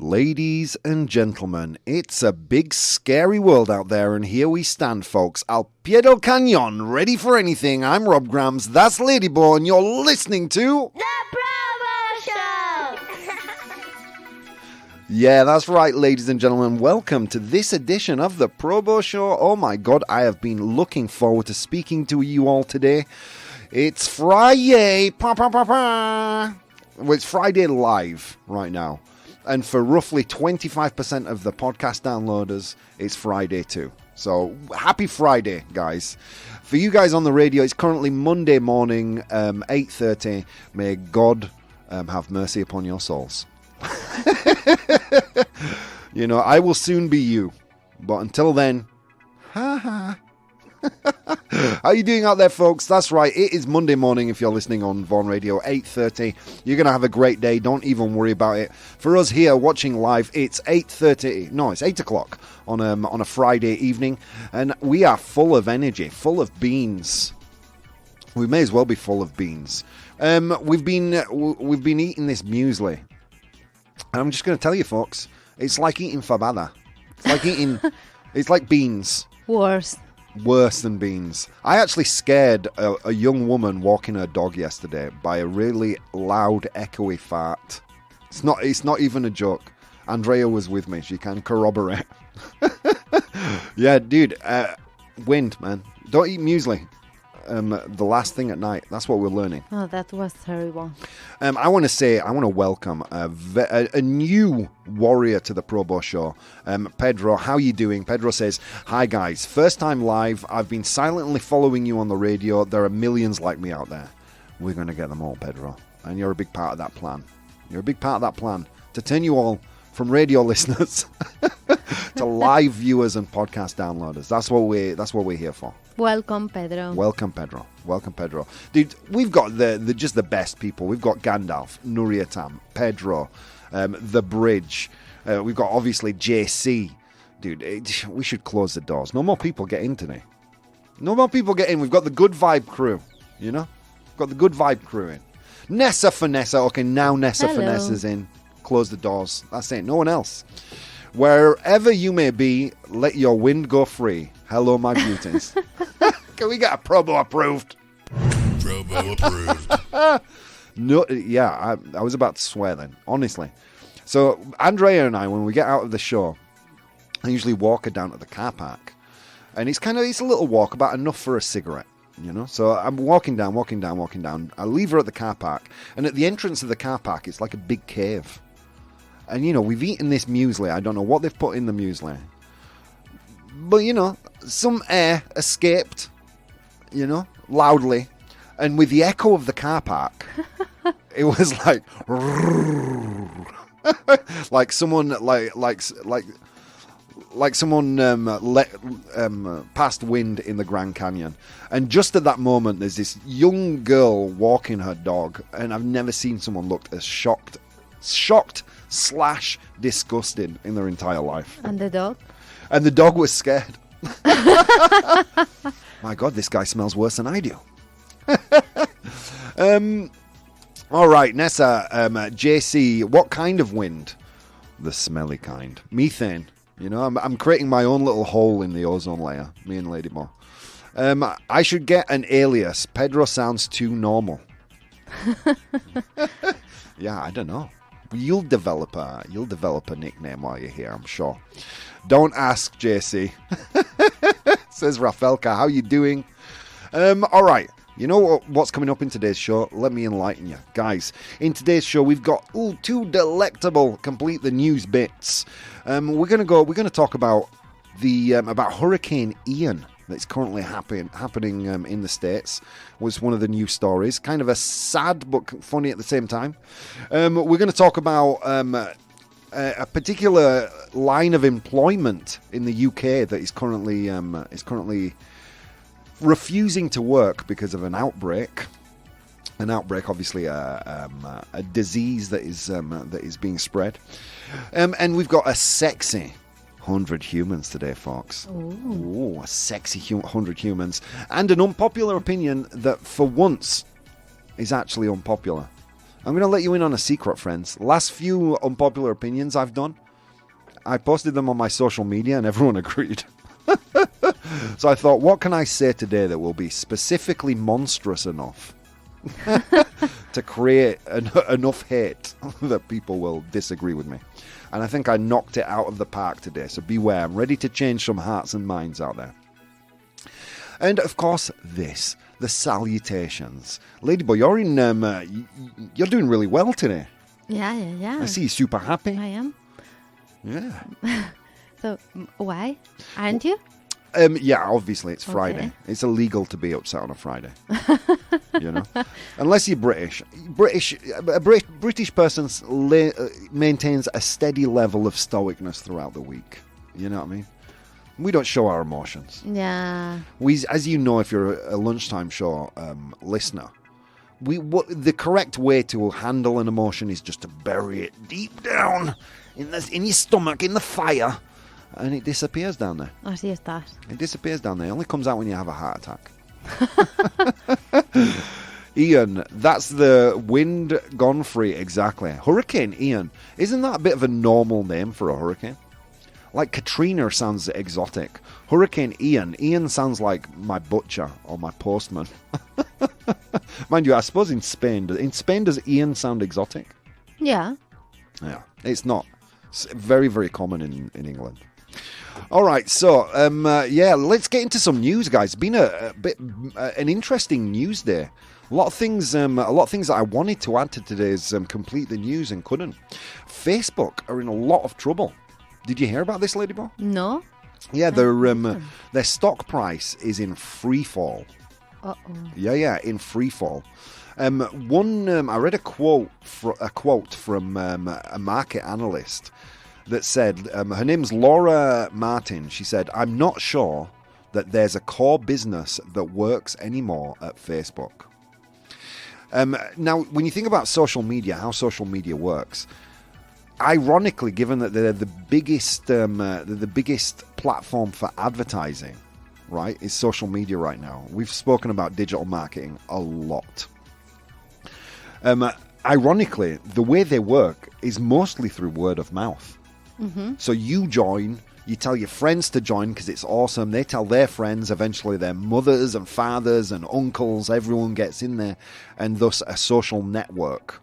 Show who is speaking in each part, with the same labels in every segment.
Speaker 1: Ladies and gentlemen, it's a big scary world out there, and here we stand, folks, al pie del cañón, ready for anything. I'm Rob Grams, that's Ladyboy, and you're listening to...
Speaker 2: The ProBoh Show!
Speaker 1: Yeah, that's right, ladies and gentlemen. Welcome to this edition of the ProBoh Show. Oh my god, I have been looking forward to speaking to you all today. It's Friday. Well, it's Friday live right now. And for roughly 25% of the podcast downloaders, it's Friday too. So, happy Friday, guys. For you guys on the radio, it's currently Monday morning, 8:30. May God have mercy upon your souls. You know, I will soon be you. But until then, ha ha. How you doing out there, folks? That's right, it is Monday morning if you're listening on Vaughan Radio, 8:30. You're going to have a great day, don't even worry about it. For us here watching live, it's 8:30, no, it's 8 o'clock on a Friday evening, and we are full of energy, full of beans. We may as well be full of beans. We've been eating this muesli, and I'm just going to tell you, folks, it's like eating fabada. It's like beans. Worse than beans. I actually scared a young woman walking her dog yesterday by a really loud, echoey fart. It's not even a joke. Andrea was with me. She can corroborate. Yeah, dude. Wind, man. Don't eat muesli. The last thing at night. That's what we're learning.
Speaker 3: Oh, that was terrible.
Speaker 1: I want to welcome a new warrior to the ProBoh Show. Pedro, how you doing? Pedro says, hi guys, first time live. I've been silently following you on the radio. There are millions like me out there. We're going to get them all, Pedro. And you're a big part of that plan. You're a big part of that plan to turn you all from radio listeners to live viewers and podcast downloaders. That's what we're here for.
Speaker 3: Welcome, Pedro.
Speaker 1: Welcome, Pedro. Dude, we've got just the best people. We've got Gandalf, Nuriatam, Pedro, The Bridge. We've got, obviously, JC. Dude, we should close the doors. No more people get in today. No more people get in. We've got the good vibe crew, you know? We've got the good vibe crew in. Nessa Finessa. Okay, now Nessa Finessa's in. Close the doors. That's it. No one else. Wherever you may be, let your wind go free. Hello, my beauties. Can we get a ProBoh approved?
Speaker 4: ProBoh approved.
Speaker 1: No, yeah, I was about to swear then, honestly. So, Andrea and I, when we get out of the show, I usually walk her down to the car park. And it's a little walk, about enough for a cigarette, you know? So I'm walking down. I leave her at the car park. And at the entrance of the car park, it's like a big cave. And, you know, we've eaten this muesli. I don't know what they've put in the muesli. But, you know, some air escaped, you know, loudly. And with the echo of the car park, it was like... like someone, like someone let passed wind in the Grand Canyon. And just at that moment, there's this young girl walking her dog. And I've never seen someone look as shocked / disgusted in their entire life.
Speaker 3: And the dog?
Speaker 1: And the dog was scared. My God, this guy smells worse than I do. All right, Nessa, JC, what kind of wind? The smelly kind. Methane. You know, I'm creating my own little hole in the ozone layer, me and Ladyboy. I should get an alias. Pedro sounds too normal. Yeah, I don't know. You'll develop a nickname while you're here, I'm sure. Don't ask, JC. Says Rafelka. How you doing? All right. You know what's coming up in today's show? Let me enlighten you. Guys, in today's show, we've got two delectable complete the news bits. We're going to talk about about Hurricane Ian that's currently happening in the States. Was one of the news stories. Kind of a sad but funny at the same time. We're going to talk about a particular line of employment in the UK that is currently refusing to work because of an outbreak. An outbreak, obviously, a disease that is being spread. And we've got a sexy 100 humans today, folks. Ooh, a sexy 100 humans. And an unpopular opinion that, for once, is actually unpopular. I'm going to let you in on a secret, friends. Last few unpopular opinions I've done, I posted them on my social media and everyone agreed. So I thought, what can I say today that will be specifically monstrous enough to create enough hate that people will disagree with me? And I think I knocked it out of the park today, so beware. I'm ready to change some hearts and minds out there. And, of course, the salutations. Ladyboy, you're you're doing really well today.
Speaker 3: Yeah.
Speaker 1: I see you super happy.
Speaker 3: I am.
Speaker 1: Yeah.
Speaker 3: So, why? Aren't you?
Speaker 1: Yeah, obviously it's Friday.
Speaker 3: Okay.
Speaker 1: It's illegal to be upset on a Friday. You know, unless you're British. A British person maintains a steady level of stoicness throughout the week. You know what I mean? We don't show our emotions.
Speaker 3: Yeah.
Speaker 1: As you know, if you're a lunchtime show listener, the correct way to handle an emotion is just to bury it deep down in your stomach, in the fire. And it disappears down there.
Speaker 3: Así estás.
Speaker 1: It disappears down there. It only comes out when you have a heart attack. Ian, that's the wind gone free, exactly. Hurricane Ian. Isn't that a bit of a normal name for a hurricane? Like Katrina sounds exotic. Hurricane Ian sounds like my butcher or my postman. Mind you, I suppose in Spain does Ian sound exotic?
Speaker 3: Yeah.
Speaker 1: Yeah, it's not. It's very, very common in England. All right, so let's get into some news, guys. It's been an interesting news day. A lot of things that I wanted to add to today's complete the news and couldn't. Facebook are in a lot of trouble. Did you hear about this, Ladyball?
Speaker 3: No.
Speaker 1: Yeah, their stock price is in free fall.
Speaker 3: Uh-oh.
Speaker 1: Yeah, in free fall. I read a quote from a market analyst that said, her name's Laura Martin. She said, "I'm not sure that there's a core business that works anymore at Facebook." Now, when you think about social media, how social media works, ironically, given that they're the biggest platform for advertising, right, is social media right now. We've spoken about digital marketing a lot. Ironically, the way they work is mostly through word of mouth. Mm-hmm. So you join, you tell your friends to join because it's awesome. They tell their friends, eventually their mothers and fathers and uncles, everyone gets in there, and thus a social network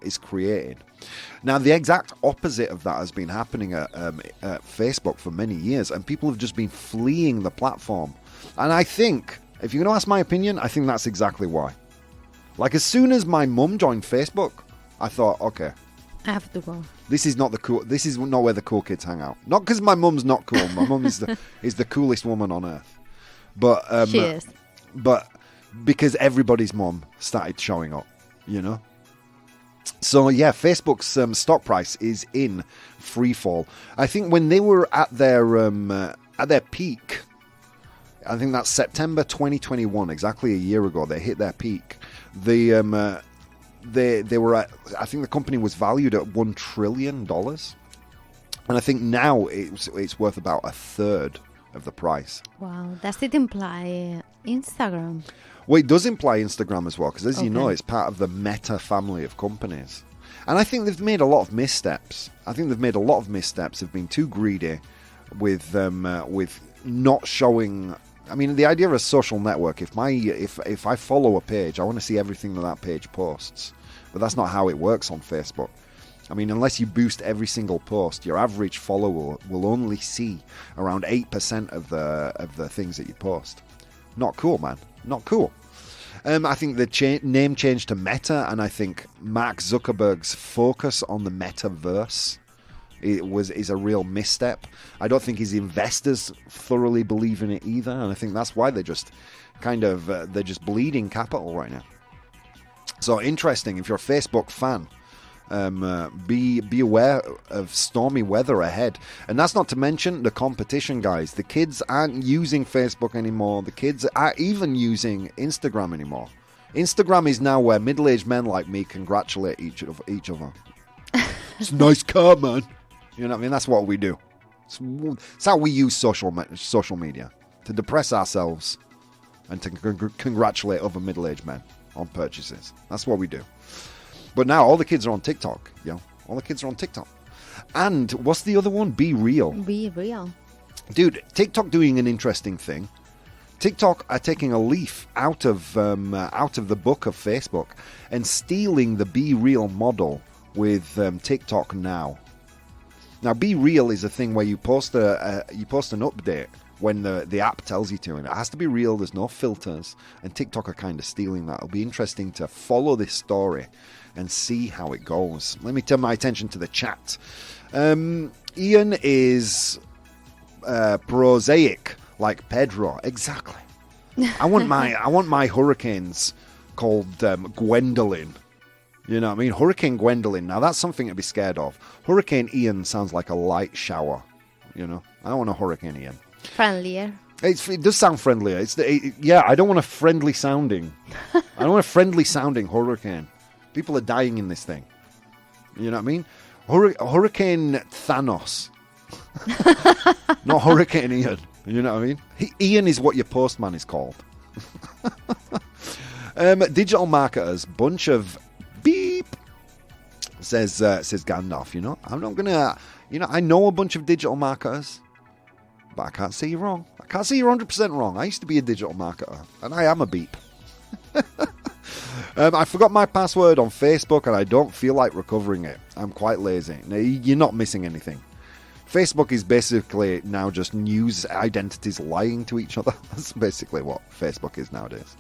Speaker 1: is created. Now, the exact opposite of that has been happening at Facebook for many years, and people have just been fleeing the platform. And I think, if you're going to ask my opinion, I think that's exactly why. Like, as soon as my mum joined Facebook, I thought, okay,
Speaker 3: I have to go.
Speaker 1: this is not where the cool kids hang out. Not because my mum's not cool. My mum is the coolest woman on earth. But
Speaker 3: She is.
Speaker 1: But because everybody's mum started showing up, you know. So yeah, Facebook's stock price is in free fall. I think when they were at their peak, I think that's September 2021, exactly a year ago, they hit their peak. They were at, I think the company was valued at $1 trillion, and I think now it's worth about a third of the price.
Speaker 3: Wow. Does it imply Instagram?
Speaker 1: Well, it does imply Instagram as well, because as you know,
Speaker 3: Okay.
Speaker 1: it's part of the Meta family of companies. And I think they've made a lot of missteps. They've been too greedy with not showing. I mean, the idea of a social network, if I follow a page, I want to see everything that page posts. But that's not how it works on Facebook. I mean, unless you boost every single post, your average follower will only see around 8% of the things that you post. Not cool, man. Not cool. I think the name change to Meta, and I think Mark Zuckerberg's focus on the metaverse is a real misstep. I don't think his investors thoroughly believe in it either, and I think that's why they're just they're just bleeding capital right now. So interesting. If you're a Facebook fan, be aware of stormy weather ahead. And that's not to mention the competition, guys. The kids aren't using Facebook anymore. The kids aren't even using Instagram anymore. Instagram is now where middle-aged men like me congratulate each other. It's a nice car, man. You know what I mean? That's what we do. It's how we use social media, to depress ourselves and to congratulate other middle-aged men on purchases. That's what we do. But now all the kids are on TikTok. All the kids are on TikTok. And what's the other one? Be Real.
Speaker 3: Be real.
Speaker 1: Dude, TikTok doing an interesting thing. TikTok are taking a leaf out of the book of Facebook and stealing the Be Real model with TikTok now. Now, Be Real is a thing where you post an update when the app tells you to, and it has to be real. There's no filters, and TikTok are kind of stealing that. It'll be interesting to follow this story and see how it goes. Let me turn my attention to the chat. Ian is prosaic like Pedro. Exactly. I want my hurricanes called Gwendolyn. You know what I mean? Hurricane Gwendolyn. Now that's something to be scared of. Hurricane Ian sounds like a light shower. You know, I don't want a Hurricane Ian.
Speaker 3: Friendlier.
Speaker 1: It does sound friendlier. I don't want a friendly sounding. I don't want a friendly sounding hurricane. People are dying in this thing. You know what I mean? Hurricane Thanos. Not Hurricane Ian. You know what I mean? Ian is what your postman is called. Digital marketers, bunch of beep, says Gandalf. You know, I'm not gonna. You know, I know a bunch of digital marketers, but I can't say you're wrong. I can't say you're 100% wrong. I used to be a digital marketer, and I am a beep. I forgot my password on Facebook, and I don't feel like recovering it. I'm quite lazy. Now, you're not missing anything. Facebook is basically now just news identities lying to each other. That's basically what Facebook is nowadays.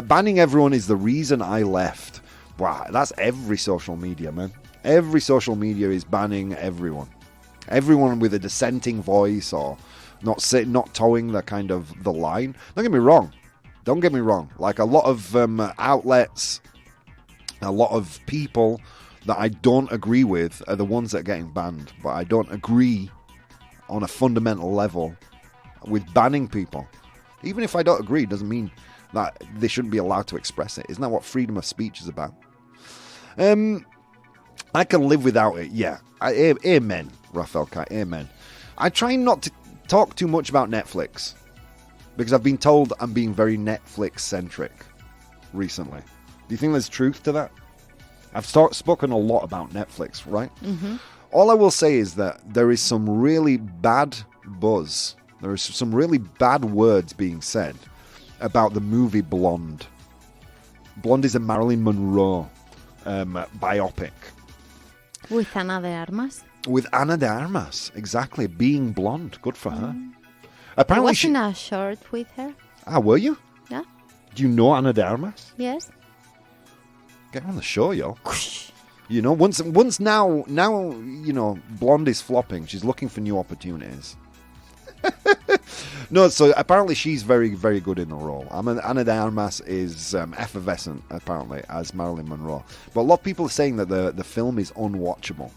Speaker 1: Banning everyone is the reason I left. Wow, that's every social media, man. Every social media is banning everyone. Everyone with a dissenting voice or not towing the line. Don't get me wrong. Like a lot of outlets, a lot of people that I don't agree with are the ones that are getting banned. But I don't agree on a fundamental level with banning people. Even if I don't agree, it doesn't mean that they shouldn't be allowed to express it. Isn't that what freedom of speech is about? I can live without it, yeah. Amen, Rafael Kai, amen. I try not to talk too much about Netflix because I've been told I'm being very Netflix-centric recently. Do you think there's truth to that? I've spoken a lot about Netflix, right? Mm-hmm. All I will say is that there is some really bad buzz. There is some really bad words being said about the movie Blonde. Blonde is a Marilyn Monroe biopic.
Speaker 3: With Ana de Armas.
Speaker 1: With Ana de Armas, exactly. Being blonde. Good for her. Apparently
Speaker 3: I was in a short with her.
Speaker 1: Ah, were you?
Speaker 3: Yeah.
Speaker 1: Do you know Ana de Armas?
Speaker 3: Yes.
Speaker 1: Get her on the show, yo. You know, once now, you know, Blonde is flopping. She's looking for new opportunities. No, so apparently she's very, very good in the role. Ana de Armas is effervescent, apparently, as Marilyn Monroe. But a lot of people are saying that the film is unwatchable.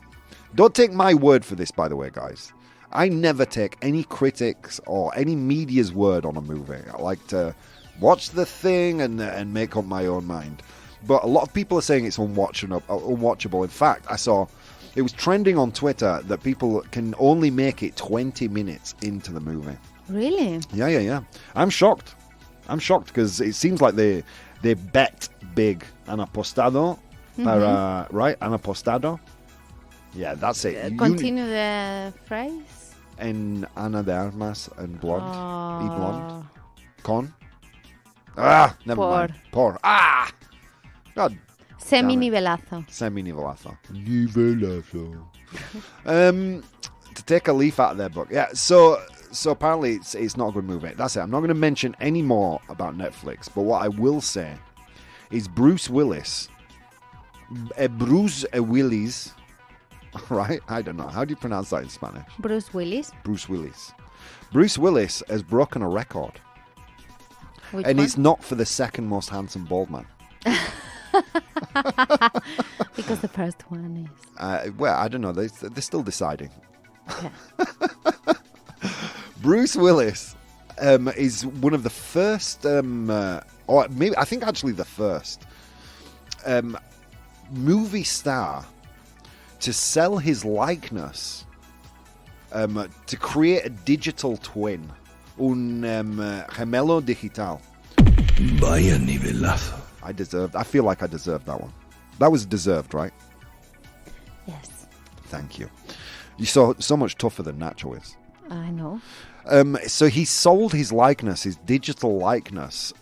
Speaker 1: Don't take my word for this, by the way, guys. I never take any critics or any media's word on a movie. I like to watch the thing and make up my own mind. But a lot of people are saying it's unwatchable. In fact, I saw it was trending on Twitter that people can only make it 20 minutes into the movie. Really? Yeah. I'm shocked because it seems like they bet big. Han apostado para, right? Han apostado. Yeah, that's it.
Speaker 3: Continue the phrase.
Speaker 1: En Ana de Armas and Blonde. Y Blonde. Con. Never mind. Por. God.
Speaker 3: Semi-nivelazo.
Speaker 1: Nivelazo. To take a leaf out of their book. Yeah, so apparently it's not a good movie. That's it. I'm not going to mention any more about Netflix, but what I will say is Bruce Willis, right? I don't know. How do you pronounce that in Spanish?
Speaker 3: Bruce Willis.
Speaker 1: Bruce Willis has broken a record.
Speaker 3: Which
Speaker 1: and
Speaker 3: one?
Speaker 1: it's not for the second most handsome bald man.
Speaker 3: Because the first one is...
Speaker 1: well, I don't know. They're still deciding.
Speaker 3: Okay.
Speaker 1: Bruce Willis is one of the first, or maybe I think actually the first movie star to sell his likeness to create a digital twin, un gemelo digital.
Speaker 4: Vaya nivelazo.
Speaker 1: I feel like I deserved that one. That was deserved, right?
Speaker 3: Yes,
Speaker 1: Thank you. You're so much tougher than Nacho is.
Speaker 3: I know.
Speaker 1: So he sold his likeness, his digital likeness,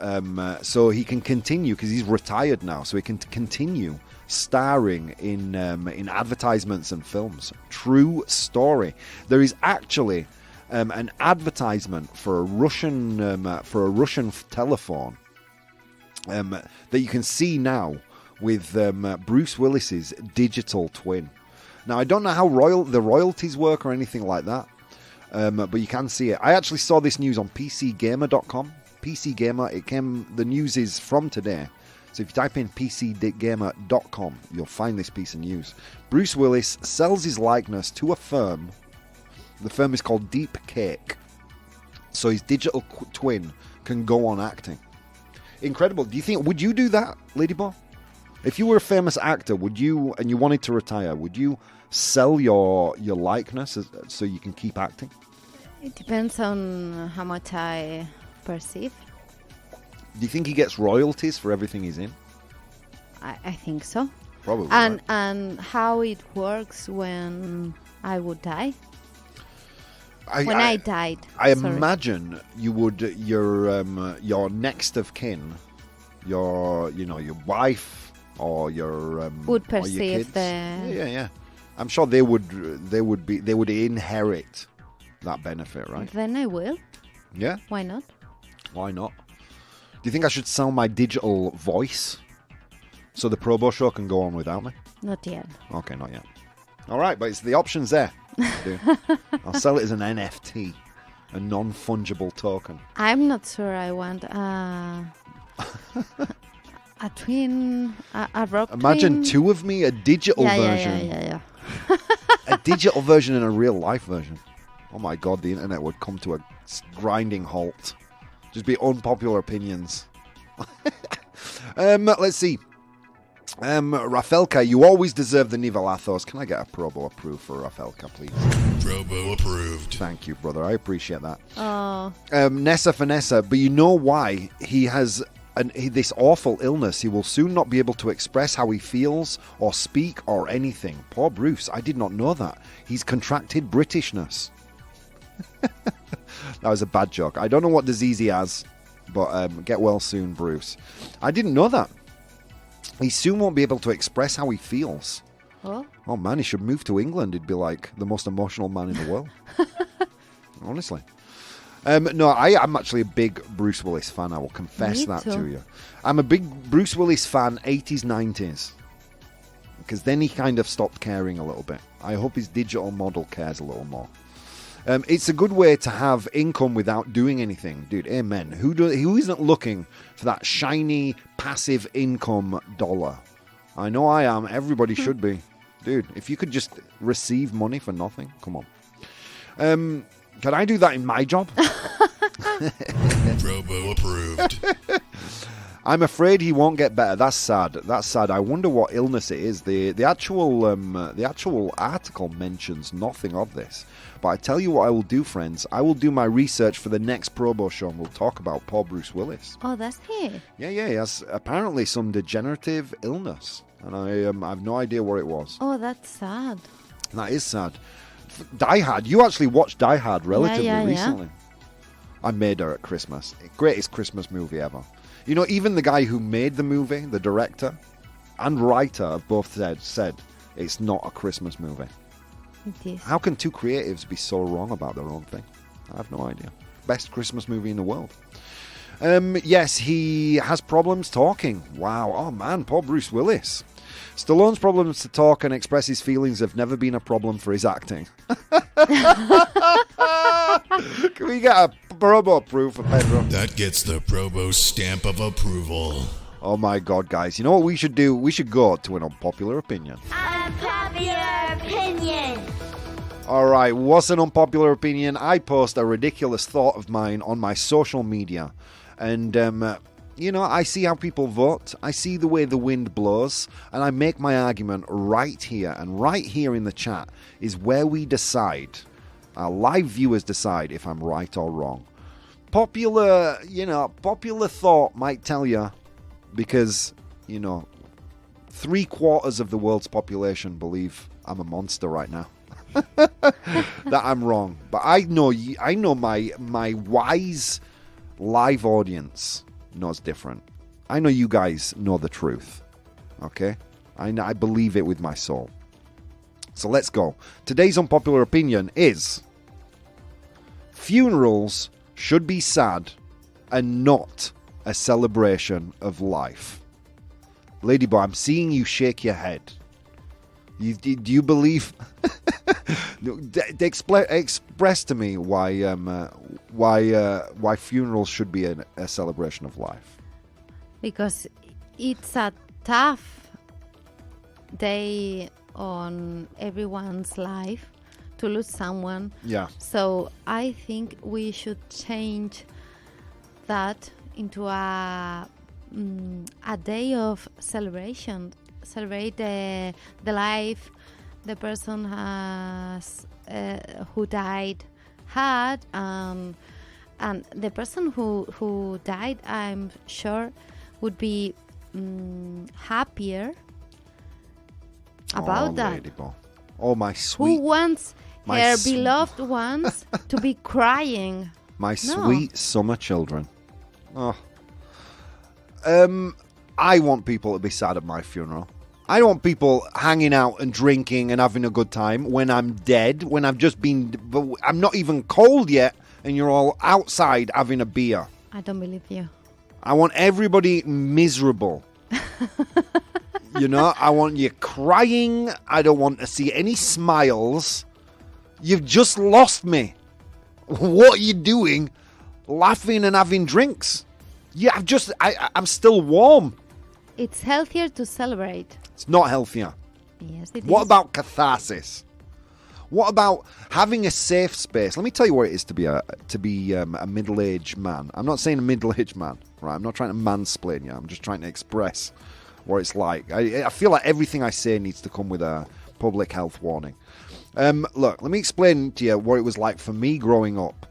Speaker 1: so he can continue, because he's retired now, so he can continue starring in advertisements and films. True story. There is actually an advertisement for a Russian telephone that you can see now with Bruce Willis's digital twin. Now, I don't know how the royalties work or anything like that, but you can see it. I actually saw this news on PCGamer.com. PC Gamer, the news is from today. So if you type in PCGamer.com, you'll find this piece of news. Bruce Willis sells his likeness to a firm. The firm is called Deep Cake. So his digital twin can go on acting. Incredible. Would you do that, Ladyball? If you were a famous actor, and you wanted to retire, would you sell your likeness so you can keep acting?
Speaker 3: It depends on how much I perceive.
Speaker 1: Do you think he gets royalties for everything he's in?
Speaker 3: I think so.
Speaker 1: Probably.
Speaker 3: And how it works when I would die? I died.
Speaker 1: I imagine you would your next of kin, your wife or your
Speaker 3: would
Speaker 1: or your
Speaker 3: perceive
Speaker 1: kids. Yeah. I'm sure they would inherit that benefit, right?
Speaker 3: Then I will.
Speaker 1: Yeah.
Speaker 3: Why not?
Speaker 1: Why not? Do you think I should sell my digital voice so the ProBoh show can go on without me?
Speaker 3: Not yet.
Speaker 1: Okay, not yet. All right, but it's the options there. Dude. I'll sell it as an NFT, a non-fungible token.
Speaker 3: I'm not sure I want a twin, a rock
Speaker 1: Imagine
Speaker 3: twin.
Speaker 1: two of me, a digital version.
Speaker 3: Yeah.
Speaker 1: A digital version and a real life version. Oh my God, the internet would come to a grinding halt. Just be unpopular opinions. Let's see. Rafelka, you always deserve the Nivelathos. Can I get a ProBoh approved for Rafelka, please?
Speaker 4: ProBoh approved.
Speaker 1: Thank you, brother. I appreciate that.
Speaker 3: Oh,
Speaker 1: Nessa Vanessa, but you know why? He has this awful illness. He will soon not be able to express how he feels or speak or anything. Poor Bruce. I did not know that. He's contracted Britishness. That was a bad joke. I don't know what disease he has, but get well soon, Bruce. I didn't know that. He soon won't be able to express how he feels.
Speaker 3: oh,
Speaker 1: Oh man, he should move to England. He'd be like the most emotional man in the world. Honestly. No, I'm actually a big Bruce Willis fan. I will confess
Speaker 3: Me
Speaker 1: that
Speaker 3: too.
Speaker 1: to you. I'm a big Bruce Willis fan, 80s, 90s. Because then he kind of stopped caring a little bit. I hope his digital model cares a little more. It's a good way to have income without doing anything. Dude, amen. Who isn't looking for that shiny, passive income dollar? I know I am. Everybody should be. Dude, if you could just receive money for nothing, come on. Can I do that in my job?
Speaker 4: ProBoh approved.
Speaker 1: I'm afraid he won't get better. That's sad. I wonder what illness it is. The actual article mentions nothing of this. But I tell you what I will do, friends. I will do my research for the next ProBoh show, and we'll talk about poor Bruce Willis.
Speaker 3: oh, that's he.
Speaker 1: Yeah, he has apparently some degenerative illness, and I have no idea what it was.
Speaker 3: Oh, that's sad.
Speaker 1: That is sad. Die Hard. You actually watched Die Hard relatively
Speaker 3: Yeah.
Speaker 1: recently. I made her at Christmas. Greatest Christmas movie ever. You know, even the guy who made the movie, the director and writer, have both said it's not a Christmas movie.
Speaker 3: It is.
Speaker 1: How can two creatives be so wrong about their own thing? I have no idea. Best Christmas movie in the world. Yes, he has problems talking. Wow. Oh, man. Poor Bruce Willis. Stallone's problems to talk and express his feelings have never been a problem for his acting. Can we get a ProBoh proof for Pedro?
Speaker 4: That gets the ProBoh stamp of approval.
Speaker 1: Oh, my God, guys. You know what we should do? We should go to an unpopular opinion.
Speaker 2: Unpopular opinion.
Speaker 1: All right, what's an unpopular opinion? I post a ridiculous thought of mine on my social media. And, you know, I see how people vote. I see the way the wind blows. And I make my argument right here. And right here in the chat is where we decide. Our live viewers decide if I'm right or wrong. Popular thought might tell you because, you know, 3/4 of the world's population believe I'm a monster right now. That I'm wrong. But I know my wise live audience knows different. I know you guys know the truth. Okay? I believe it with my soul. So let's go. Today's unpopular opinion is funerals should be sad and not a celebration of life. Ladyboy, I'm seeing you shake your head. Do you believe? Express to me why funerals should be a celebration of life.
Speaker 3: Because it's a tough day on everyone's life to lose someone.
Speaker 1: Yeah.
Speaker 3: So I think we should change that into a day of celebration. Celebrate the life the person has who died had, and the person who died, I'm sure, would be happier about that.
Speaker 1: Ladyball. Oh, my sweet.
Speaker 3: Who wants her beloved ones to be crying?
Speaker 1: My sweet summer children. Oh. I want people to be sad at my funeral. I don't want people hanging out and drinking and having a good time when I'm dead, when I'm not even cold yet, and you're all outside having a beer.
Speaker 3: I don't believe you.
Speaker 1: I want everybody miserable. I want you crying. I don't want to see any smiles. You've just lost me. What are you doing? Laughing and having drinks. Yeah, I'm still warm.
Speaker 3: It's healthier to celebrate.
Speaker 1: It's not healthier.
Speaker 3: Yes, it is.
Speaker 1: What about catharsis? What about having a safe space? Let me tell you what it is to be a middle-aged man. I'm not saying a middle-aged man, right? I'm not trying to mansplain you. I'm just trying to express what it's like. I feel like everything I say needs to come with a public health warning. Look, let me explain to you what it was like for me growing up.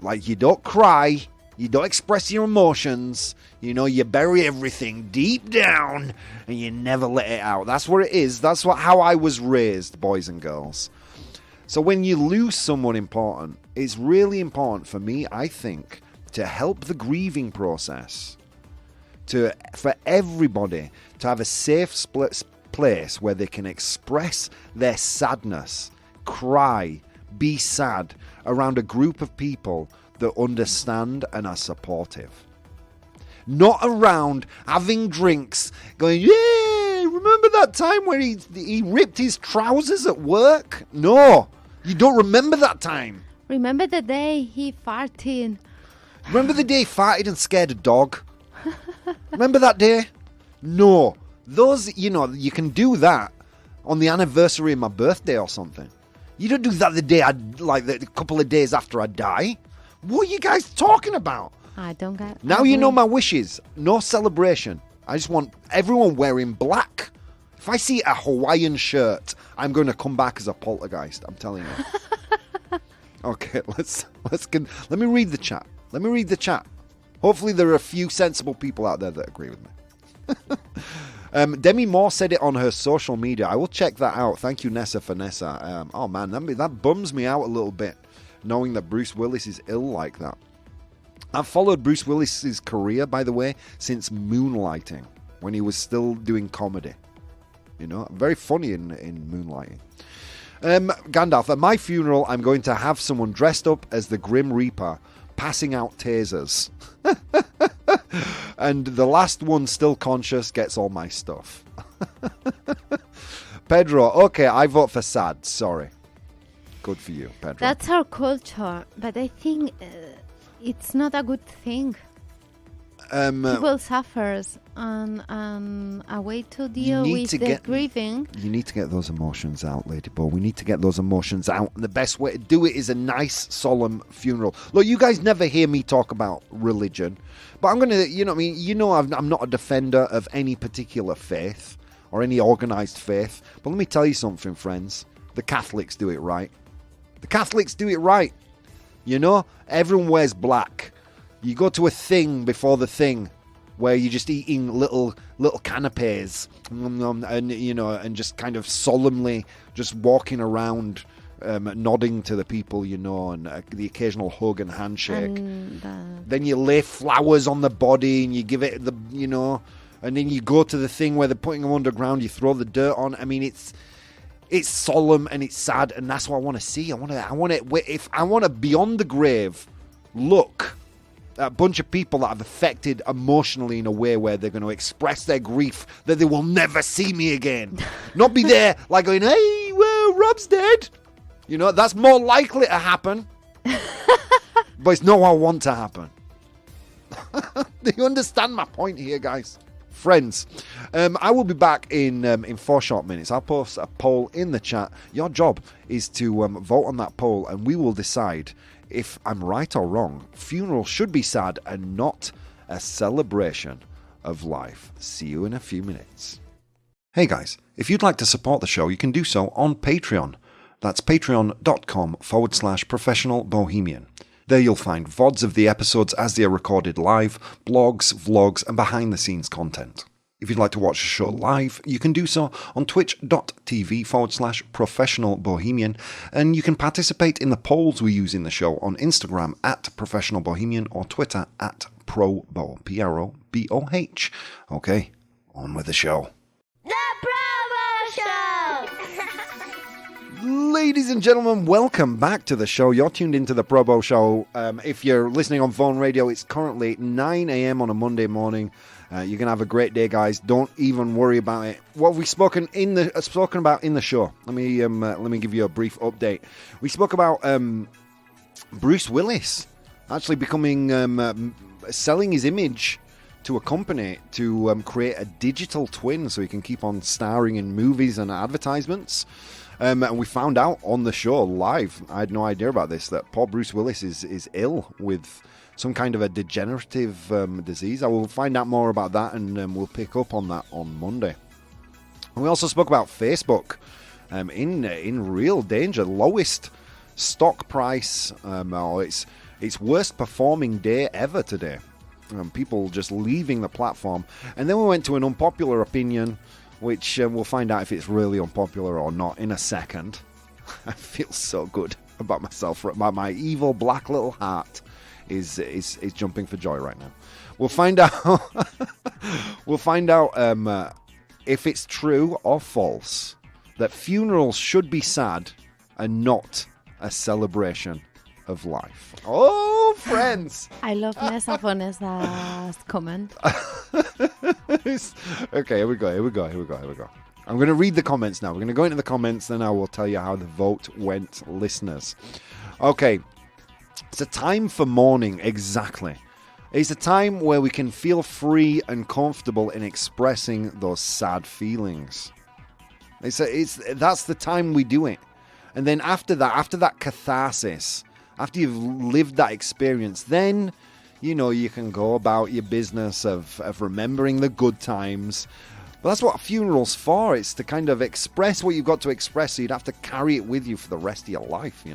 Speaker 1: Like, you don't cry. You don't express your emotions. You bury everything deep down and you never let it out. That's what it is. That's how I was raised, boys and girls. So when you lose someone important, it's really important for me, I think, to help the grieving process. For everybody to have a safe place where they can express their sadness, cry, be sad around a group of people that understand and are supportive. Not around having drinks, going, yeah, remember that time where he ripped his trousers at work? No, you don't remember that time.
Speaker 3: Remember the day he farted?
Speaker 1: Remember the day he farted and scared a dog? Remember that day? No. Those, you can do that on the anniversary of my birthday or something. You don't do that the couple of days after I die. What are you guys talking about?
Speaker 3: I don't get.
Speaker 1: Now you know my wishes. No celebration. I just want everyone wearing black. If I see a Hawaiian shirt, I'm going to come back as a poltergeist. I'm telling you. Okay, let me read the chat. Hopefully there are a few sensible people out there that agree with me. Demi Moore said it on her social media. I will check that out. Thank you, Nessa Vanessa. Oh man, that bums me out a little bit, knowing that Bruce Willis is ill like that. I've followed Bruce Willis's career, by the way, since Moonlighting, when he was still doing comedy. Very funny in Moonlighting. Gandalf, at my funeral, I'm going to have someone dressed up as the Grim Reaper, passing out tasers. And the last one still conscious gets all my stuff. Pedro, okay, I vote for sad. Sorry. Good for you, Pedro.
Speaker 3: That's our culture, but I think it's not a good thing. People suffers, and a way to deal with the grieving.
Speaker 1: You need to get those emotions out, Ladybug. We need to get those emotions out, and the best way to do it is a nice, solemn funeral. Look, you guys never hear me talk about religion, but I'm gonna, I'm not a defender of any particular faith or any organized faith. But let me tell you something, friends. The Catholics do it right. The Catholics do it right. Everyone wears black. You go to a thing before the thing. where you're just eating little canapes, and and just kind of solemnly just walking around, nodding to the people, and the occasional hug and handshake. Then you lay flowers on the body and you give it and then you go to the thing where they're putting them underground. You throw the dirt on. I mean, it's solemn and it's sad, and that's what I want to see. I want to beyond the grave look at a bunch of people that have affected emotionally in a way where they're going to express their grief that they will never see me again. Not be there like going, hey, well, Rob's dead. That's more likely to happen. But it's not what I want to happen. Do you understand my point here, guys? Friends, I will be back in 4 short minutes. I'll post a poll in the chat. Your job is to vote on that poll, and we will decide if I'm right or wrong. Funerals should be sad and not a celebration of life. See you in a few minutes. Hey guys, if you'd like to support the show, you can do so on Patreon. That's patreon.com/professional bohemian. There you'll find VODs of the episodes as they are recorded live, blogs, vlogs, and behind-the-scenes content. If you'd like to watch the show live, you can do so on twitch.tv/professional bohemian, and you can participate in the polls we use in the show on Instagram @professional bohemian or Twitter @ProBoh, ProBoh. Okay, on with the show.
Speaker 2: The ProBoh Show!
Speaker 1: Ladies and gentlemen, welcome back to the show. You're tuned into the ProBoh Show. If you're listening on phone radio, it's currently 9 a.m. on a Monday morning. You're going to have a great day, guys. Don't even worry about it. What have we spoken about in the show? Let me give you a brief update. We spoke about Bruce Willis actually becoming selling his image to a company to create a digital twin so he can keep on starring in movies and advertisements. And we found out on the show live, I had no idea about this, that poor Bruce Willis is ill with some kind of a degenerative disease. I will find out more about that, and we'll pick up on that on Monday. And we also spoke about Facebook in real danger. Lowest stock price, or its worst performing day ever today. People just leaving the platform. And then we went to an unpopular opinion, which we'll find out if it's really unpopular or not in a second. I feel so good about myself. My evil black little heart is jumping for joy right now. We'll find out. We'll find out if it's true or false that funerals should be sad and not a celebration of life. Oh, friends!
Speaker 3: I love Nessa Vanessa's comment.
Speaker 1: Okay, here we go. I'm going to read the comments now. We're going to go into the comments, then I will tell you how the vote went, listeners. Okay, it's a time for mourning, exactly. It's a time where we can feel free and comfortable in expressing those sad feelings. That's the time we do it. And then after that catharsis, after you've lived that experience, then, you can go about your business of remembering the good times. But that's what a funeral's for. It's to kind of express what you've got to express, so you'd have to carry it with you for the rest of your life,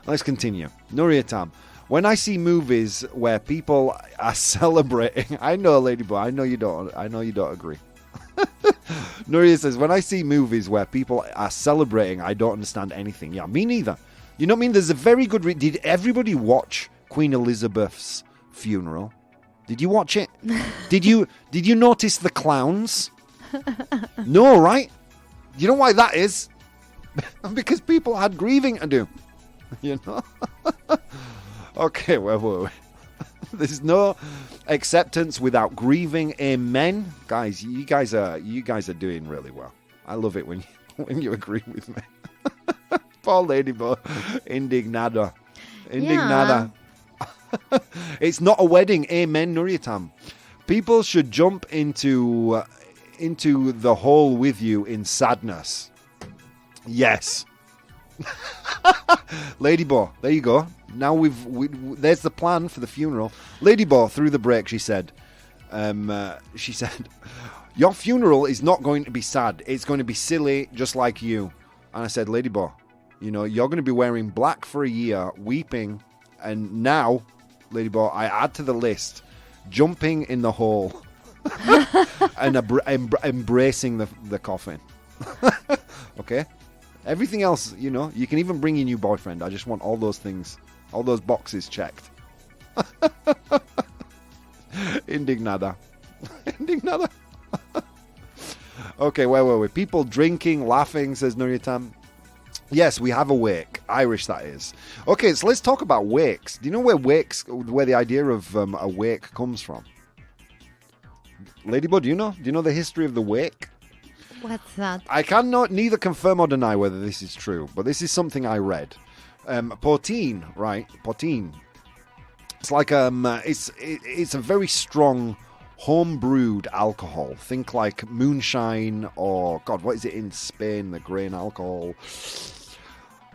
Speaker 1: Let's continue. Nuria Tam. When I see movies where people are celebrating... I know, Ladybug, I know you don't agree. Nuria says, when I see movies where people are celebrating, I don't understand anything. Yeah, me neither. You know what I mean? There's a very good... Did everybody watch Queen Elizabeth's funeral? Did you watch it? Did you notice the clowns? No, right? You know why that is? Because people had grieving to do. Okay, where were we? There's no acceptance without grieving. Amen. Guys, you guys are doing really well. I love it when you agree with me. Poor Ladybug. Indignada. Yeah. It's not a wedding. Amen, Nuriatam. People should jump into the hole with you in sadness. Yes. Ladybug, there you go. Now there's the plan for the funeral. Ladybug, through the break, she said, your funeral is not going to be sad. It's going to be silly, just like you. And I said, Ladybug, you're going to be wearing black for a year, weeping, and now, Ladybug, I add to the list jumping in the hole, and embracing the coffin. Okay? Everything else, you know, you can even bring your new boyfriend. I just want all those things, all those boxes checked. Indignada. Indignada. Okay, where were we? People drinking, laughing, says Nuritam. Yes, we have a wake. Irish, that is. Okay, so let's talk about wakes. Do you know where the idea of a wake comes from? Ladybug, do you know? Do you know the history of the wake?
Speaker 3: What's that?
Speaker 1: I cannot neither confirm or deny whether this is true, but this is something I read. Poteen, right? Poteen. It's like it's a very strong home-brewed alcohol. Think like moonshine or, God, what is it in Spain? The grain alcohol.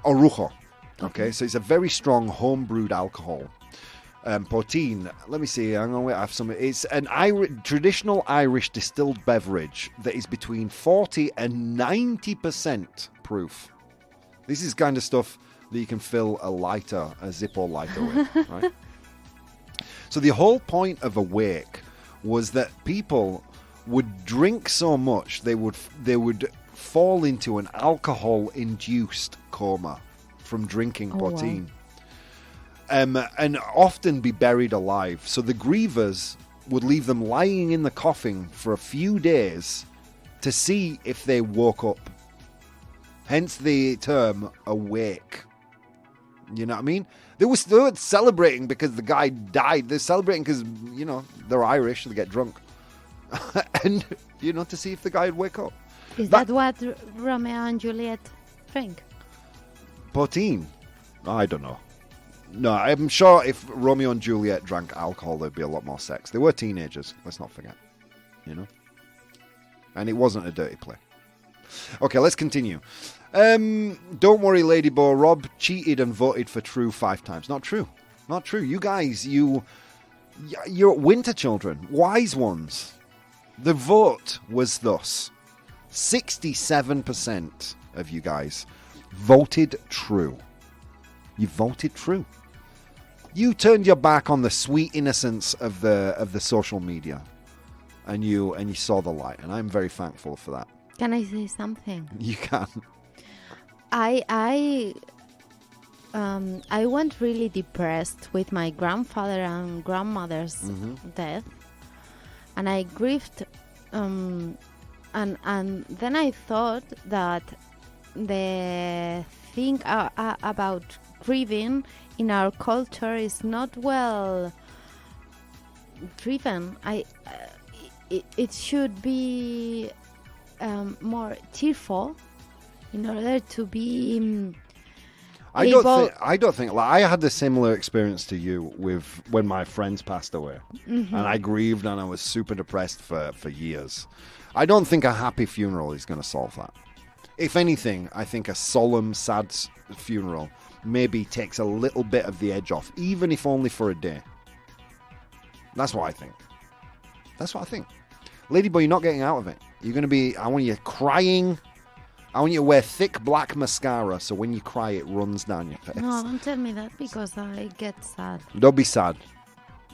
Speaker 1: Orujo. Okay, so it's a very strong home-brewed alcohol. Poteen, let me see. I'm gonna have some. It's an traditional Irish distilled beverage that is between 40 and 90% proof. This is kind of stuff that you can fill a Zippo lighter with, right? So the whole point of a wake was that people would drink so much they would fall into an alcohol-induced coma from drinking poteen. Wow. And often be buried alive. So the grievers would leave them lying in the coffin for a few days to see if they woke up. Hence the term awake. You know what I mean? They weren't celebrating because the guy died. They're celebrating because, you know, they're Irish, they get drunk. And, you know, to see if the guy would wake up.
Speaker 3: Is that what Romeo and Juliet drink?
Speaker 1: Poteen? I don't know. No, I'm sure if Romeo and Juliet drank alcohol, there'd be a lot more sex. They were teenagers, let's not forget. You know? And it wasn't a dirty play. Okay, let's continue. Don't worry, Ladybug. Rob cheated and voted for True 5 times. Not true. Not true. You guys, you're winter children. Wise ones. The vote was thus. 67% of you guys voted true. You voted true. You turned your back on the sweet innocence of the social media, and you saw the light, and I'm very thankful for that.
Speaker 3: Can I say something?
Speaker 1: You can.
Speaker 3: I went really depressed with my grandfather and grandmother's death, and I grieved, and then I thought that the thing about grieving in our culture is not well driven. It should be more tearful in order to be
Speaker 1: I don't think like I had a similar experience to you with when my friends passed away, and I grieved and I was super depressed for years. I don't think a happy funeral is going to solve that. If anything, I think a solemn, sad funeral maybe takes a little bit of the edge off, even if only for a day. That's what I think. That's what I think. Ladybug, you're not getting out of it. You're going to be, I want you crying. I want you to wear thick black mascara so when you cry it runs down your face.
Speaker 3: No, don't tell me that because I get sad.
Speaker 1: Don't be sad.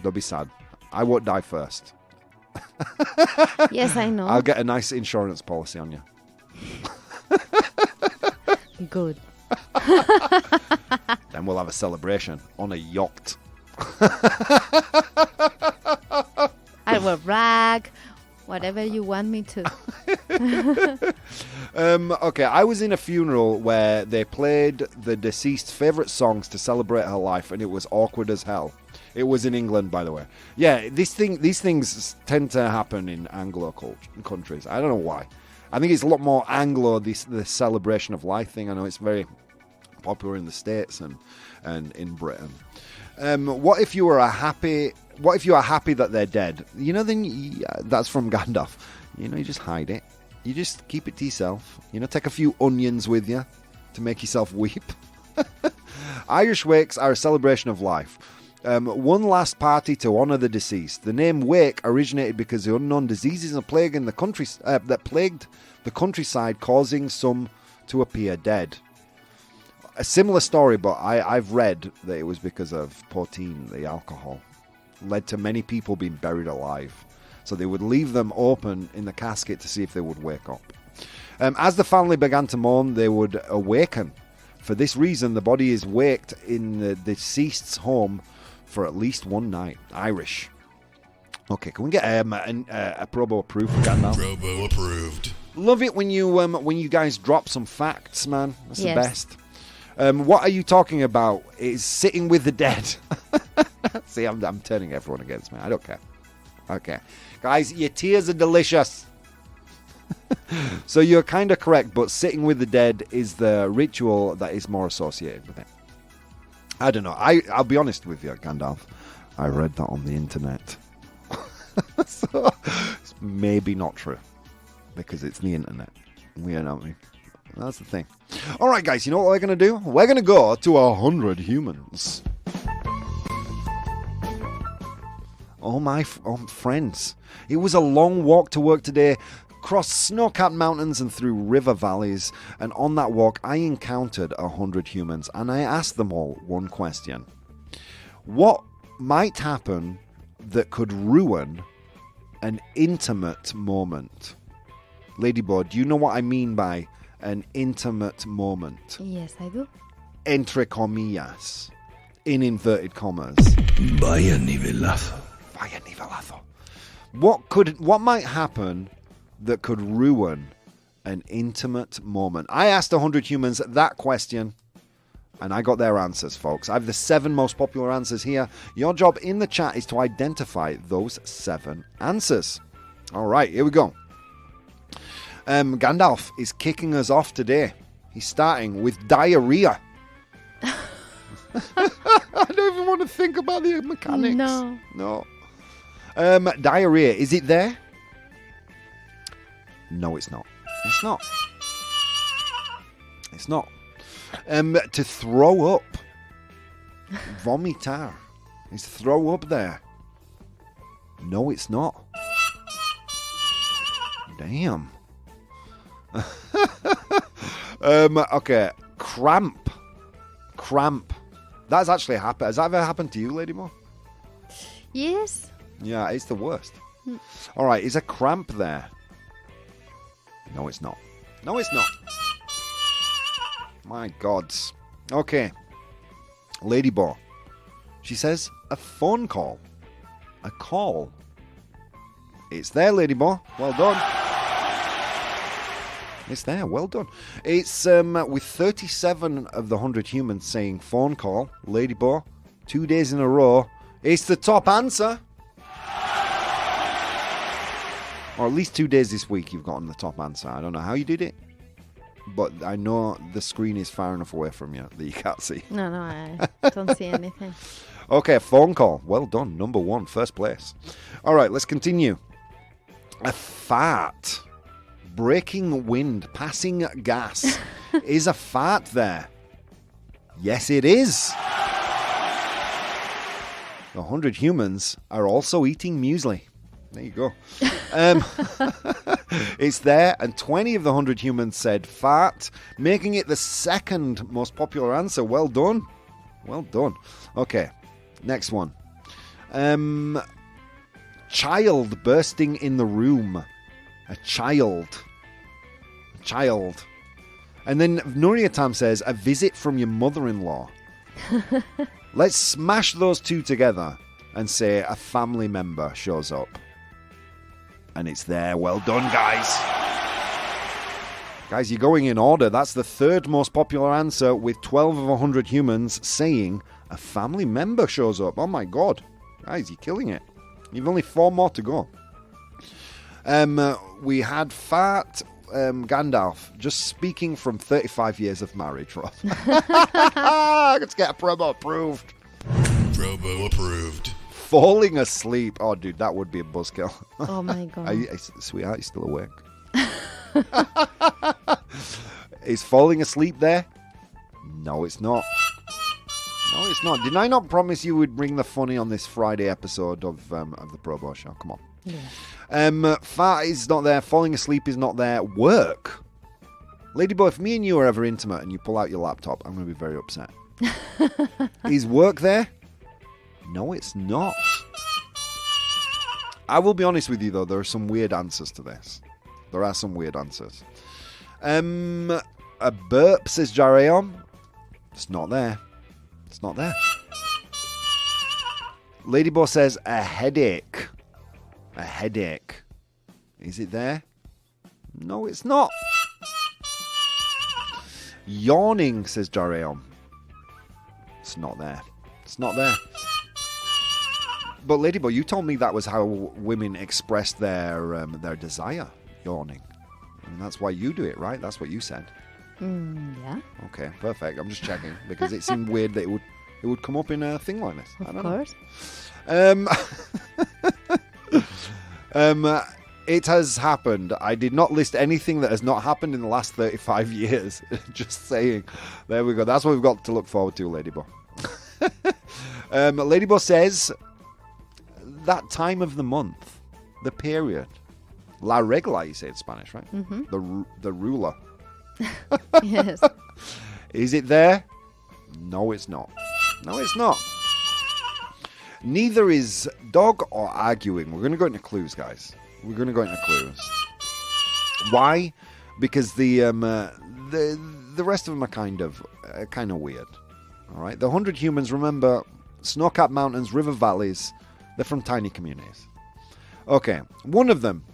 Speaker 1: Don't be sad. I won't die first.
Speaker 3: Yes, I know.
Speaker 1: I'll get a nice insurance policy on you.
Speaker 3: Good.
Speaker 1: Then we'll have a celebration on a yacht.
Speaker 3: I will brag. Whatever you want me to.
Speaker 1: Okay, I was in a funeral where they played the deceased's favourite songs to celebrate her life, and it was awkward as hell. It was in England, by the way. Yeah, these things tend to happen in Anglo countries. I don't know why. I think it's a lot more Anglo, the celebration of life thing. I know it's very popular in the States and in Britain. What if you are happy that they're dead? You know, then that's from Gandalf. You know, you just hide it. You just keep it to yourself. You know, take a few onions with you to make yourself weep. Irish wakes are a celebration of life. One last party to honour the deceased. The name wake originated because the unknown diseases and plague in the country that plagued the countryside, causing some to appear dead. A similar story, but I've read that it was because of poteen, the alcohol. led to many people being buried alive. So they would leave them open in the casket to see if they would wake up. As the family began to mourn, they would awaken. For this reason, the body is waked in the deceased's home for at least one night. Irish. Okay, can we get a ProBoh approved again now?
Speaker 4: ProBoh approved.
Speaker 1: Love it when you guys drop some facts, man. That's the
Speaker 3: Yes.
Speaker 1: best. What are you talking about? It's sitting with the dead. See, I'm turning everyone against me. I don't care. Okay. Guys, your tears are delicious. So you're kind of correct, but sitting with the dead is the ritual that is more associated with it. I don't know. I'll be honest with you, Gandalf. I read that on the internet. So it's maybe not true because it's the internet. You know what I mean? That's the thing. All right, guys, you know what we're going to do? We're going to go to 100 humans. Oh, my friends. It was a long walk to work today, across snow-capped mountains and through river valleys. And on that walk, I encountered 100 humans, and I asked them all one question. What might happen that could ruin an intimate moment? Ladybird, do you know what I mean by an intimate moment?
Speaker 3: Yes, I do.
Speaker 1: Entre comillas. In inverted commas.
Speaker 5: Vaya nivelazo.
Speaker 1: Vaya nivelazo. What might happen that could ruin an intimate moment? I asked 100 humans that question, and I got their answers, folks. I have the 7 most popular answers here. Your job in the chat is to identify those 7 answers. All right, here we go. Gandalf is kicking us off today. He's starting with diarrhea. I don't even want to think about the mechanics. No. Diarrhea, is it there? No, it's not. It's not. It's not. To throw up. Vomitar. Is throw up there? No, it's not. Damn. Okay. Cramp. That's actually happened. Has that ever happened to you, Lady Mo?
Speaker 3: Yes.
Speaker 1: Yeah, it's the worst. All right, is a cramp there? No, it's not. No, it's not. My gods. Okay. Ladybird. She says a phone call. A call. It's there, Ladybird. Well done. It's there. Well done. It's with 37 of the 100 humans saying phone call. Ladybird. 2 days in a row. It's the top answer. Or at least 2 days this week you've gotten the top answer. I don't know how you did it, but I know the screen is far enough away from you that you can't see.
Speaker 3: No, I don't see anything.
Speaker 1: Okay, phone call. Well done. Number 1, first place. All right, let's continue. A fart. Breaking wind, passing gas. Is a fart there? Yes, it is. The 100 humans are also eating muesli. There you go. It's there, and 20 of the 100 humans said fart, making it the second most popular answer. Well done. Well done. Okay, next one. Child bursting in the room. A child. And then Nuriatam says, a visit from your mother-in-law. Let's smash those two together and say a family member shows up. And it's there. Well done, guys. Guys, you're going in order. That's the third most popular answer, with 12 of 100 humans saying a family member shows up. Oh my god. Guys, you're killing it. You've only 4 more to go. We had fart Gandalf just speaking from 35 years of marriage, Rob. Let's get a ProBoh approved.
Speaker 4: ProBoh approved.
Speaker 1: Falling asleep. Oh, dude, that would be a buzzkill.
Speaker 3: Oh my god.
Speaker 1: Sweetheart, you still awake? Is falling asleep there? No, it's not. No, it's not. Did I not promise you would bring the funny on this Friday episode of the ProBoh show? Come on.
Speaker 3: Yeah.
Speaker 1: Fart is not there. Falling asleep is not there. Work. Ladybird, if me and you are ever intimate and you pull out your laptop, I'm going to be very upset. Is work there? No, it's not. I will be honest with you, though. There are some weird answers to this. There are some weird answers. A burp, says Jareon. It's not there. It's not there. Ladyboy says a headache. A headache. Is it there? No, it's not. Yawning, says Jareon. It's not there. It's not there. But Ladyboy, you told me that was how women express their desire, yawning. And that's why you do it, right? That's what you said.
Speaker 3: Yeah.
Speaker 1: Okay, perfect. I'm just checking because it seemed weird that it would come up in a thing like this.
Speaker 3: Of course.
Speaker 1: It has happened. I did not list anything that has not happened in the last 35 years. Just saying. There we go. That's what we've got to look forward to, Ladyboy. Ladyboy says that time of the month, the period. La regla, you say in Spanish, right?
Speaker 3: Mm-hmm.
Speaker 1: The ruler.
Speaker 3: Yes.
Speaker 1: Is it there? No, it's not. No, it's not. Neither is dog or arguing. We're going to go into clues, guys. We're going to go into clues. Why? Because the rest of them are kind of weird. All right. The 100 humans, remember, snow-capped mountains, river valleys. They're from tiny communities. Okay. One of them.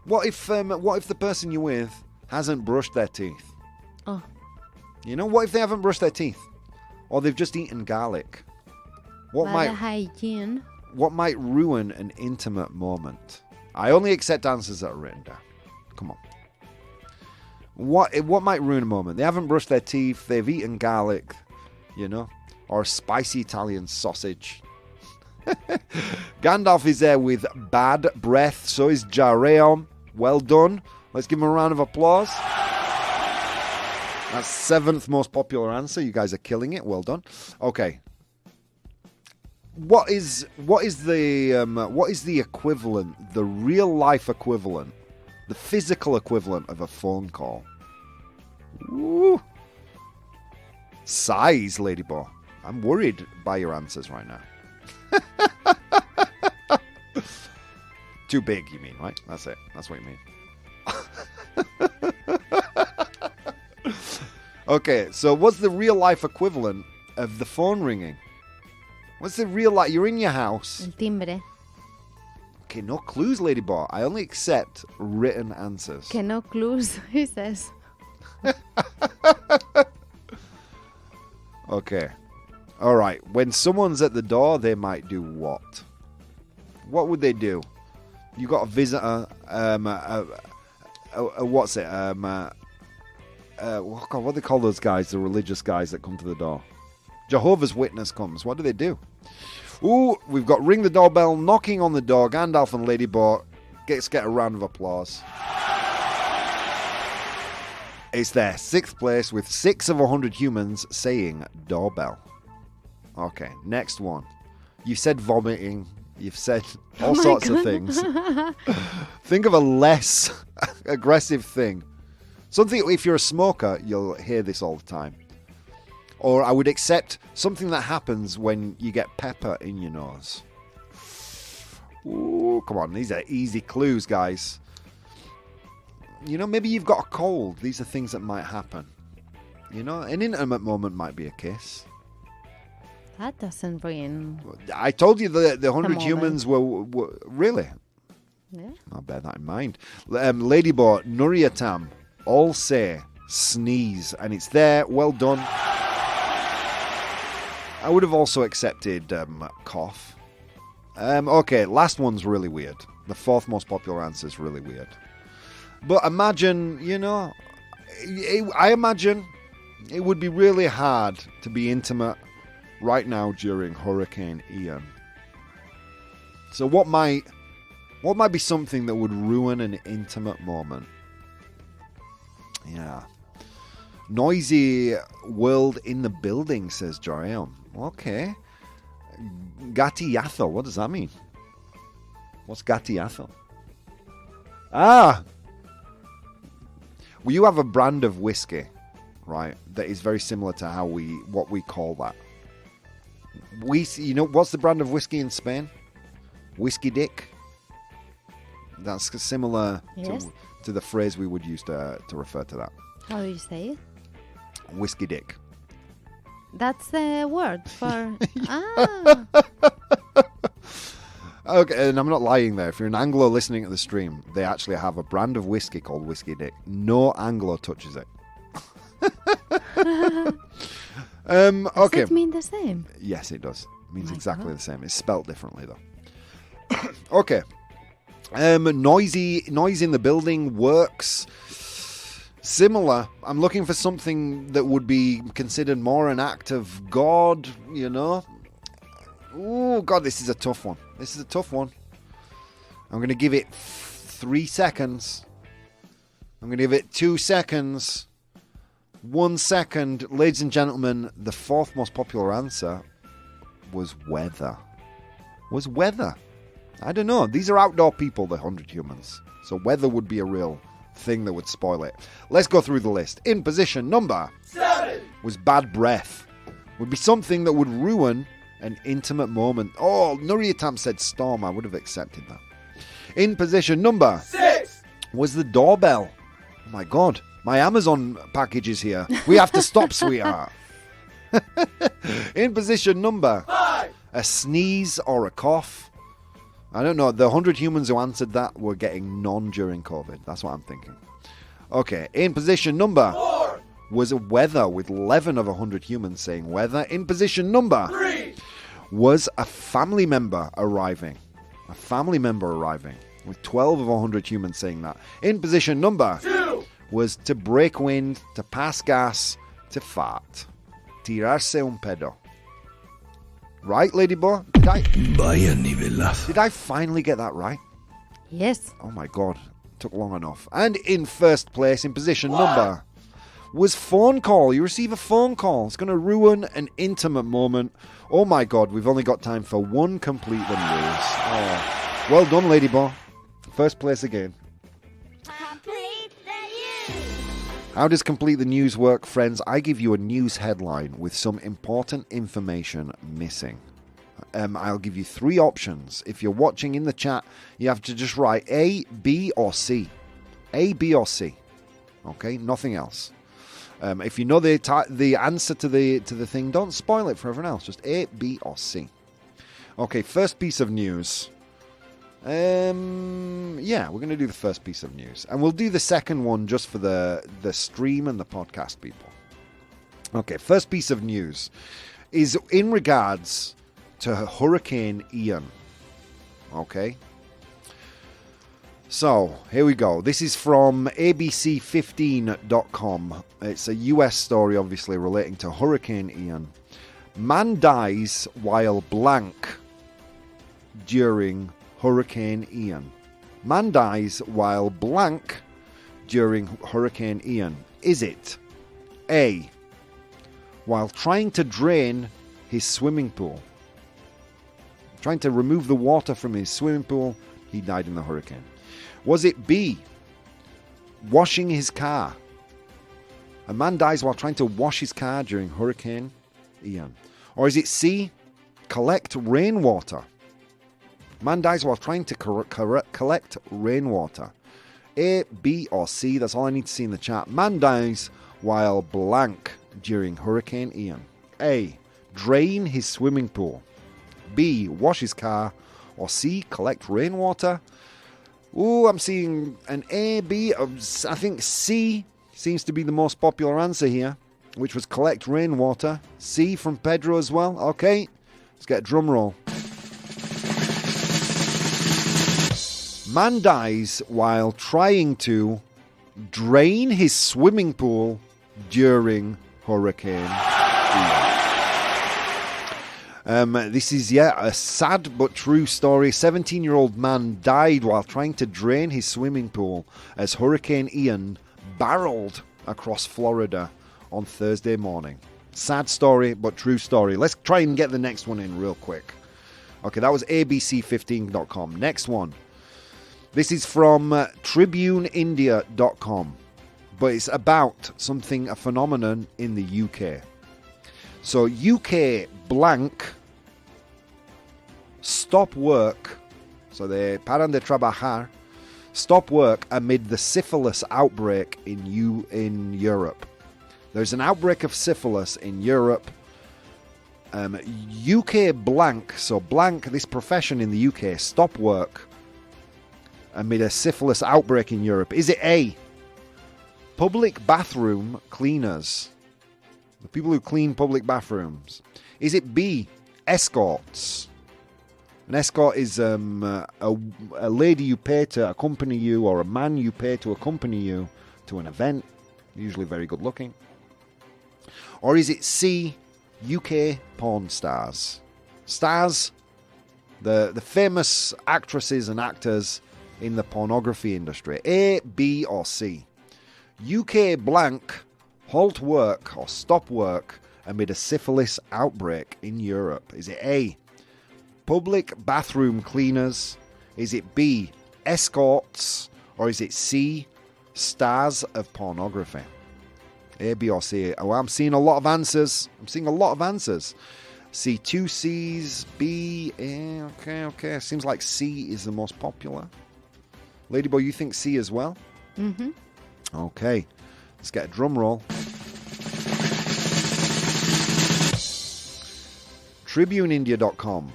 Speaker 1: What if the person you're with hasn't brushed their teeth?
Speaker 3: Oh.
Speaker 1: You know, what if they haven't brushed their teeth? Or they've just eaten garlic? What
Speaker 3: hygiene.
Speaker 1: What might ruin an intimate moment? I only accept answers that are written down. Come on. What might ruin a moment? They haven't brushed their teeth, they've eaten garlic, you know, or spicy Italian sausage. Gandalf is there with bad breath, so is Jareon. Well done. Let's give him a round of applause. That's 7th most popular answer. You guys are killing it. Well done. Okay. What is the equivalent, the real life equivalent, the physical equivalent of a phone call? Ooh. Size, Ladyboy. I'm worried by your answers right now. Too big, you mean, right? That's it. That's what you mean. Okay, so what's the real life equivalent of the phone ringing? What's the real life? You're in your house.
Speaker 3: El timbre.
Speaker 1: Okay, no clues, Ladyboy. I only accept written answers.
Speaker 3: Que no clues, he says.
Speaker 1: Okay. All right. When someone's at the door, they might do what? What would they do? You got a visitor. What's it? Oh God, what do they call those guys? The religious guys that come to the door. Jehovah's Witness comes. What do? Ooh, we've got ring the doorbell, knocking on the door. Gandalf and Ladyboy. Let's get a round of applause. It's there, 6th place with 6 of 100 humans saying doorbell. Okay, next one. You've said vomiting. You've said all sorts of things. Think of a less aggressive thing. Something, if you're a smoker, you'll hear this all the time. Or I would accept something that happens when you get pepper in your nose. Ooh, come on, these are easy clues, guys. You know, maybe you've got a cold. These are things that might happen. You know, an intimate moment might be a kiss.
Speaker 3: That doesn't ring.
Speaker 1: I told you the 100
Speaker 3: moment.
Speaker 1: humans were really.
Speaker 3: Yeah.
Speaker 1: I'll bear that in mind. Ladyboy, Nuriatam, all say sneeze, and it's there. Well done. I would have also accepted cough. Okay, last one's really weird. The 4th most popular answer is really weird. But imagine, you know, I imagine it would be really hard to be intimate right now during Hurricane Ian. So what might be something that would ruin an intimate moment? Yeah. Noisy world in the building, says Joriel. Okay. Gattiazo, what does that mean? What's Gattiazo? Ah! Well, you have a brand of whiskey, right, that is very similar to what we call that. You know, what's the brand of whiskey in Spain? Whiskey Dick? That's similar
Speaker 3: Yes.
Speaker 1: to the phrase we would use to refer to that.
Speaker 3: How do you say it?
Speaker 1: Whiskey dick.
Speaker 3: That's the word for... Ah.
Speaker 1: Okay, and I'm not lying there. If you're an Anglo listening to the stream, they actually have a brand of whiskey called Whiskey Dick. No Anglo touches it.
Speaker 3: Does
Speaker 1: Okay.
Speaker 3: it mean the same?
Speaker 1: Yes, it does. It means
Speaker 3: My
Speaker 1: exactly
Speaker 3: God.
Speaker 1: the same. It's spelt differently, though. Okay. Noise in the building works. Similar. I'm looking for something that would be considered more an act of God, you know. Oh, God, this is a tough one. I'm going to give it 3 seconds. I'm going to give it 2 seconds. 1 second. Ladies and gentlemen, the fourth most popular answer was weather. I don't know. These are outdoor people, the 100 humans. So weather would be a real thing that would spoil it. Let's go through the list. In position number 7 was bad breath. Would be something that would ruin an intimate moment. Oh, Nuriatam said storm. I would have accepted that. In position number 6 was the doorbell. Oh my God. My Amazon package is here. We have to stop, sweetheart. In position number 5, a sneeze or a cough. I don't know. The 100 humans who answered that were getting none during COVID. That's what I'm thinking. Okay. In position number 4 was weather, with 11 of 100 humans saying weather. In position number 3 was a family member arriving. With 12 of 100 humans saying that. In position number 2 was to break wind, to pass gas, to fart. Tirarse un pedo. Right, Ladybug?
Speaker 5: Vaya nivelazo.
Speaker 1: Did I finally get that right?
Speaker 3: Yes.
Speaker 1: Oh my God. Took long enough. And in first place, in position number, was phone call. You receive a phone call. It's going to ruin an intimate moment. Oh my God. We've only got time for one complete the news. Oh. Well done, Ladybug. First place again.
Speaker 2: Complete the news.
Speaker 1: How does Complete the News work, friends? I give you a news headline with some important information missing. I'll give you 3 options. If you're watching in the chat, you have to just write A, B, or C. A, B, or C. Okay, nothing else. If you know the answer to the thing, don't spoil it for everyone else. Just A, B, or C. Okay, first piece of news. Yeah, we're going to do the first piece of news. And we'll do the second one just for the stream and the podcast people. Okay, first piece of news is in regards to Hurricane Ian. Okay. So, here we go. This is from abc15.com. It's a US story, obviously, relating to Hurricane Ian. Man dies while blank during Hurricane Ian. Man dies while blank during Hurricane Ian. Is it A, while trying to drain his swimming pool? Trying to remove the water from his swimming pool, he died in the hurricane. Was it B, washing his car? A man dies while trying to wash his car during Hurricane Ian. Or is it C, collect rainwater? Man dies while trying to collect rainwater. A, B, or C. That's all I need to see in the chat. Man dies while blank during Hurricane Ian. A, drain his swimming pool. B, wash his car. Or C, collect rainwater. Ooh, I'm seeing an A, B. I think C seems to be the most popular answer here, which was collect rainwater. C from Pedro as well. Okay, let's get a drum roll. Man dies while trying to drain his swimming pool during Hurricane Ian. This is, a sad but true story. 17-year-old man died while trying to drain his swimming pool as Hurricane Ian barreled across Florida on Thursday morning. Sad story, but true story. Let's try and get the next one in real quick. Okay, that was abc15.com. Next one. This is from tribuneindia.com, but it's about a phenomenon in the UK. So UK blank stop work, so they paran de trabajar, stop work amid the syphilis outbreak in Europe. There's an outbreak of syphilis in Europe. UK blank, so blank, this profession in the UK, stop work amid a syphilis outbreak in Europe. Is it A, public bathroom cleaners? The people who clean public bathrooms. Is it B, escorts? An escort is a lady you pay to accompany you, or a man you pay to accompany you to an event, usually very good looking. Or is it C, UK porn stars? Stars, the famous actresses and actors in the pornography industry. A, B, or C? UK blank halt work or stop work amid a syphilis outbreak in Europe. Is it A, public bathroom cleaners? Is it B, escorts? Or is it C, stars of pornography? A, B, or C? Oh, I'm seeing a lot of answers. C, 2 C's, B, A. Okay. Seems like C is the most popular. Ladyboy, you think C as well?
Speaker 3: Mm-hmm.
Speaker 1: Okay. Let's get a drum roll. TribuneIndia.com.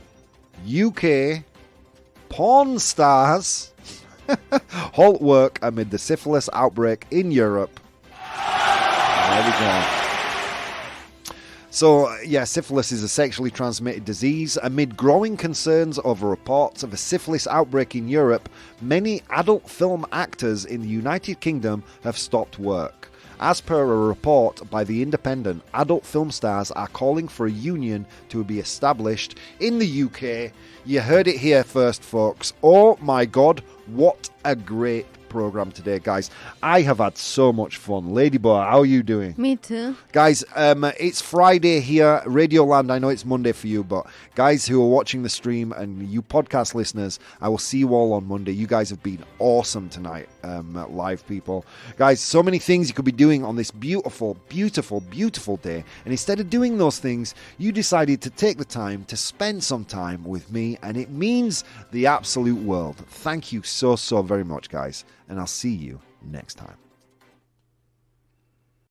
Speaker 1: UK porn stars halt work amid the syphilis outbreak in Europe. There we go. So, yeah, syphilis is a sexually transmitted disease. Amid growing concerns over reports of a syphilis outbreak in Europe, many adult film actors in the United Kingdom have stopped work. As per a report by The Independent, adult film stars are calling for a union to be established in the UK. You heard it here first, folks. Oh my God, what a great program today, guys. I have had so much fun. Ladyboy, how are you doing?
Speaker 3: Me too.
Speaker 1: Guys, it's Friday here, Radioland. I know it's Monday for you, but guys who are watching the stream and you podcast listeners, I will see you all on Monday. You guys have been awesome tonight, live people. Guys, so many things you could be doing on this beautiful, beautiful, beautiful day. And instead of doing those things, you decided to take the time to spend some time with me, and it means the absolute world. Thank you so, so very much, guys. And I'll see you next time.